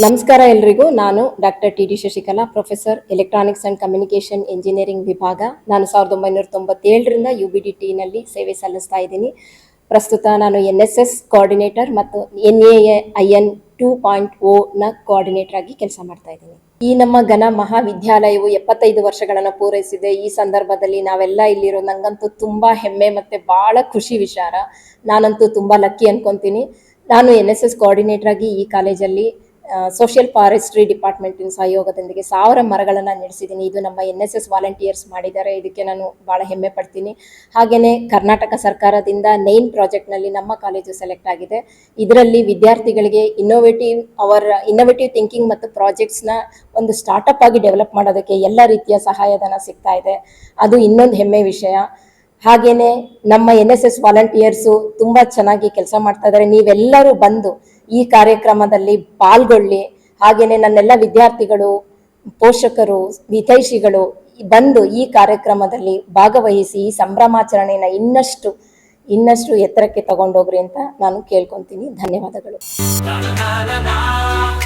ನಮಸ್ಕಾರ ಎಲ್ರಿಗೂ. ನಾನು doctor T D Shashikala, professor electronics and communication engineering ವಿಭಾಗ. ನಾನು 1997ರಿಂದ UBDT ನಲ್ಲಿ ಸೇವೆ ಸಲ್ಲಿಸ್ತಾ ಇದ್ದೀನಿ. ಪ್ರಸ್ತುತ ನಾನು NSS ಕೋಆರ್ಡಿನೇಟರ್ ಮತ್ತು NAIN 2.0 ನ ಕೋಆರ್ಡಿನೇಟರ್ ಆಗಿ ಕೆಲಸ ಮಾಡ್ತಾ ಇದ್ದೀನಿ. ಈ ನಮ್ಮ ಘನ ಮಹಾವಿದ್ಯಾಲಯವು 75 ವರ್ಷಗಳನ್ನು ಪೂರೈಸಿದೆ. ಈ ಸಂದರ್ಭದಲ್ಲಿ ನಾವೆಲ್ಲ ಇಲ್ಲಿರೋ ನಂಗಂತೂ ತುಂಬಾ ಹೆಮ್ಮೆ ಮತ್ತೆ ಬಹಳ ಖುಷಿ ವಿಚಾರ. ನಾನಂತೂ ತುಂಬಾ ಲಕ್ಕಿ ಅನ್ಕೊಂತೀನಿ. ನಾನು NSS ಕೋಆರ್ಡಿನೇಟರ್ ಆಗಿ ಈ ಕಾಲೇಜಲ್ಲಿ ಸೋಷಿಯಲ್ ಫಾರೆಸ್ಟ್ರಿ ಡಿಪಾರ್ಟ್ಮೆಂಟಿನ ಸಹಯೋಗದೊಂದಿಗೆ 1000 ಮರಗಳನ್ನು ನೆಡೆಸಿದ್ದೀನಿ. ಇದು ನಮ್ಮ NSS ವಾಲಂಟಿಯರ್ಸ್ ಮಾಡಿದ್ದಾರೆ. ಇದಕ್ಕೆ ನಾನು ಬಹಳ ಹೆಮ್ಮೆ ಪಡ್ತೀನಿ. ಹಾಗೆಯೇ ಕರ್ನಾಟಕ ಸರ್ಕಾರದಿಂದ ನೈನ್ ಪ್ರಾಜೆಕ್ಟ್ನಲ್ಲಿ ನಮ್ಮ ಕಾಲೇಜು ಸೆಲೆಕ್ಟ್ ಆಗಿದೆ. ಇದರಲ್ಲಿ ವಿದ್ಯಾರ್ಥಿಗಳಿಗೆ ಇನ್ನೋವೇಟಿವ್ ಥಿಂಕಿಂಗ್ ಮತ್ತು ಪ್ರಾಜೆಕ್ಟ್ಸ್ನ ಒಂದು ಸ್ಟಾರ್ಟಪ್ ಆಗಿ ಡೆವಲಪ್ ಮಾಡೋದಕ್ಕೆ ಎಲ್ಲ ರೀತಿಯ ಸಹಾಯಧನ ಸಿಗ್ತಾ ಇದೆ. ಅದು ಇನ್ನೊಂದು ಹೆಮ್ಮೆ ವಿಷಯ. ಹಾಗೇನೆ ನಮ್ಮ NSS ವಾಲಂಟಿಯರ್ಸು ತುಂಬಾ ಚೆನ್ನಾಗಿ ಕೆಲಸ ಮಾಡ್ತಾ ಇದ್ದಾರೆ. ನೀವೆಲ್ಲರೂ ಬಂದು ಈ ಕಾರ್ಯಕ್ರಮದಲ್ಲಿ ಪಾಲ್ಗೊಳ್ಳಿ. ಹಾಗೇನೆ ನನ್ನೆಲ್ಲ ವಿದ್ಯಾರ್ಥಿಗಳು, ಪೋಷಕರು, ಹಿತೈಷಿಗಳು ಬಂದು ಈ ಕಾರ್ಯಕ್ರಮದಲ್ಲಿ ಭಾಗವಹಿಸಿ ಈ ಸಂಭ್ರಮಾಚರಣೆನ ಇನ್ನಷ್ಟು ಎತ್ತರಕ್ಕೆ ತಗೊಂಡೋಗ್ರಿ ಅಂತ ನಾನು ಕೇಳ್ಕೊಂತೀನಿ. ಧನ್ಯವಾದಗಳು.